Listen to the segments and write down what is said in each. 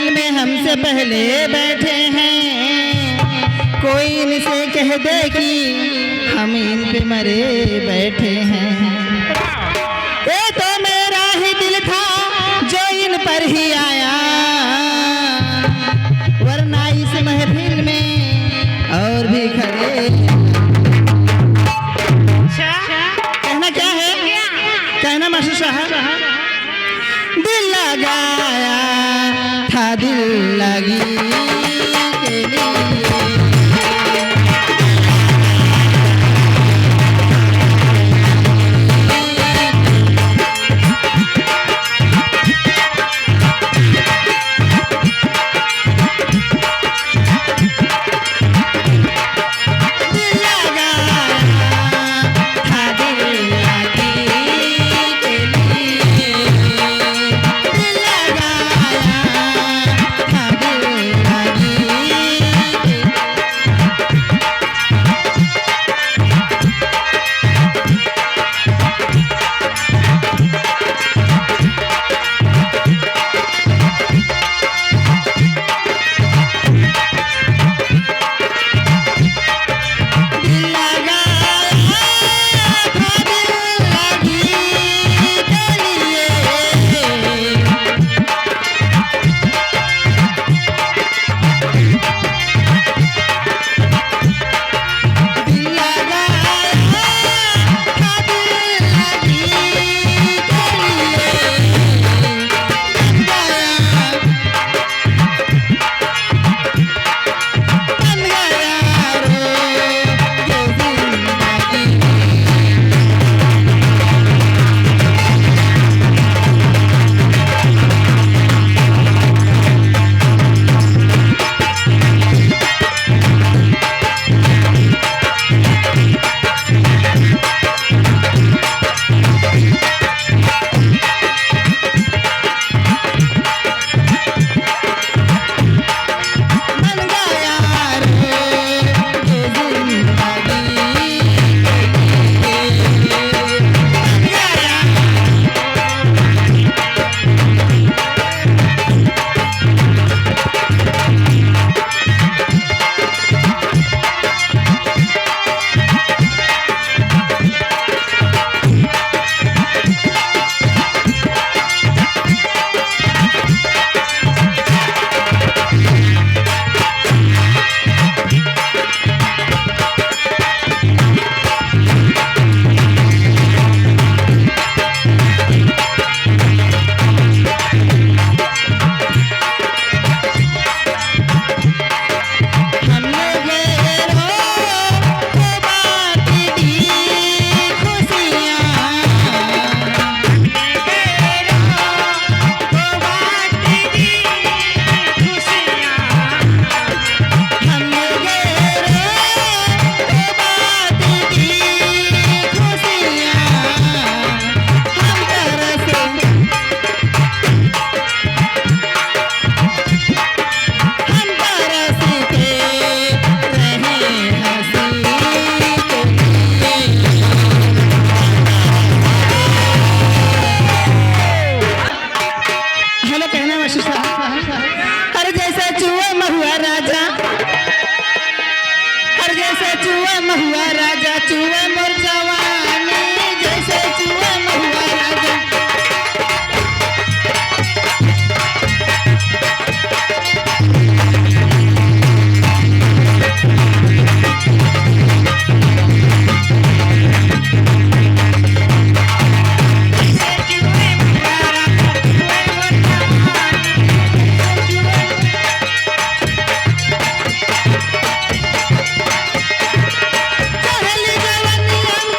महफिल में हमसे पहले बैठे हैं, कोई इनसे कह दे कि हम इन पे मरे बैठे हैं। ये तो मेरा ही दिल था जो इन पर ही आया, वरना इस महफिल में और भी खड़े। कहना क्या है? कहना मास्टर साहब, दिल लगाया था दिल लगी के लिए।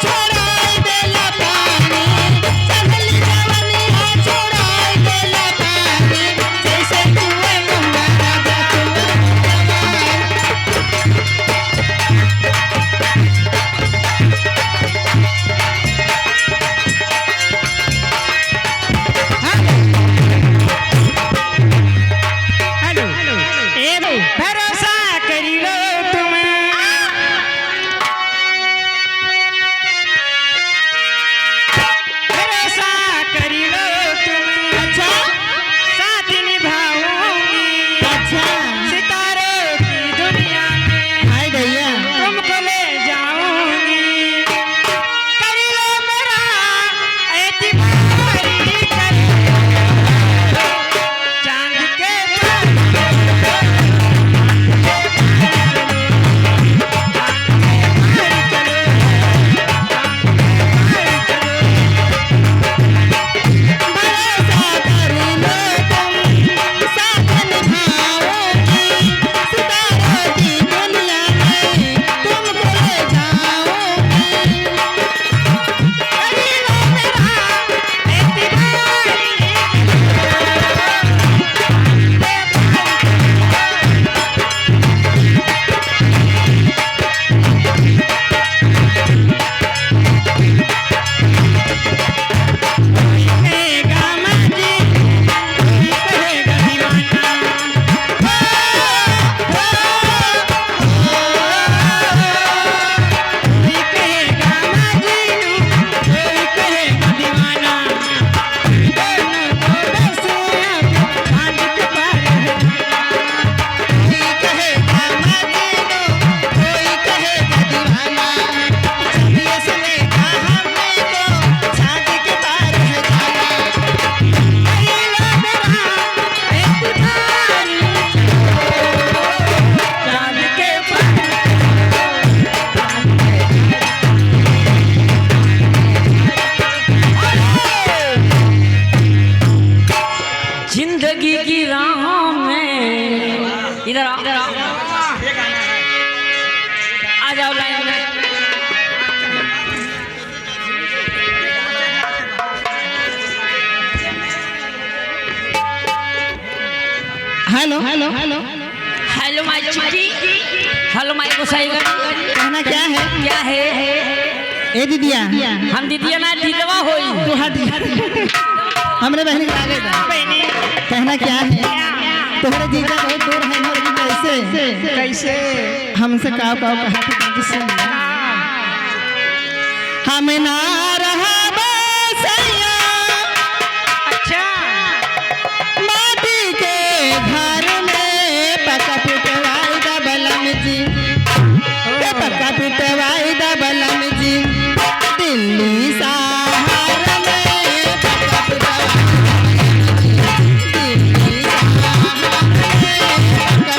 छोड़ अच्छा सितारों की दुनिया में हाय भैया तुमको ले जाऊंगी। कर लो मेरा एतबारी कर चांद के भरोसा कर लो तुम साथ निभाओगी सितारों की दुनिया में तुमको ले जाऊंगी। कर लो मेरा एतबारी कहेगा मर्जी कोई कहेगा दीवाना। कोई कहेगा मजनू कोई कहेगा दीवाना। दोनों को बसे अब बांध के पार है। कोई कहेगा मजनू कोई कहेगा दीवाना जब ये सुनेगा हमने को छाती के पार है जाना। कर लो मेरा एतबारी चांद के पार जिंदगी की राहों में इधर आ जाओ लाइन में। हेलो हेलो हेलो हेलो माई चिट्ठी हेलो माई गोसाईगढ़ कहना क्या है? क्या है ए दीदिया हम दीदिया ना दीदवा होई तू हट हमरे बहन के आगे जा। कहना क्या है? तोहरे जीजा बहुत दूर है मोर जी कैसे कैसे हमसे काव काव कहा था तुझे सुन लिया। हम ना रहा बसैया अच्छा माटी के घर में पका पिटवाई दा बलम जी पका पिटवाई दा बलम जी दिल्ली सहारा में पका पिटवाई दिल्ली सहारा में पका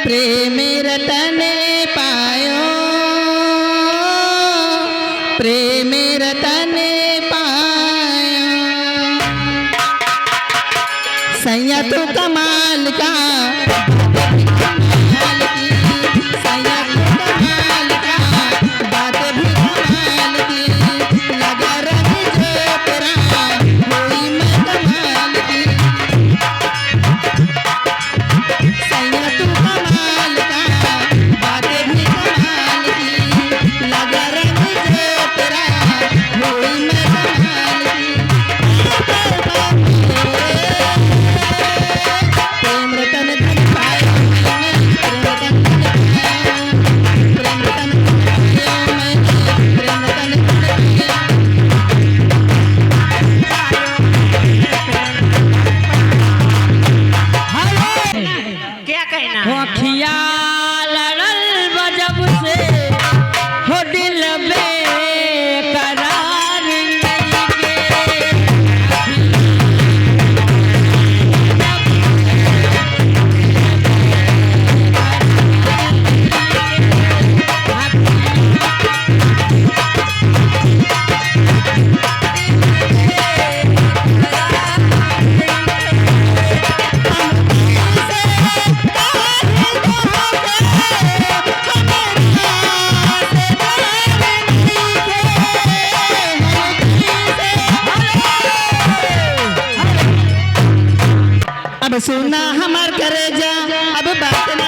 प्रेम रतन पायो, प्रेम रतन पायो। सैया तो कमाल का, कमाल की, सैया तो कमाल का, बात भी कमाल की, लगा रंग जो तेरा होई मैं कमाल की। सैया तू कमाल का, बातें भी कमाल की, लगा रंग जो तेरा होई मैं कमाल की। प्रेम रतन धन पायो मैंने, प्रेम रतन धन पायो, प्रेम रतन धन पायो मैंने, प्रेम रतन धन पायो। क्या कहना हो अखिया लड़ल बजब से हो दिल बेकरार नइखे। अब सुना हमार करे जा, अब बात न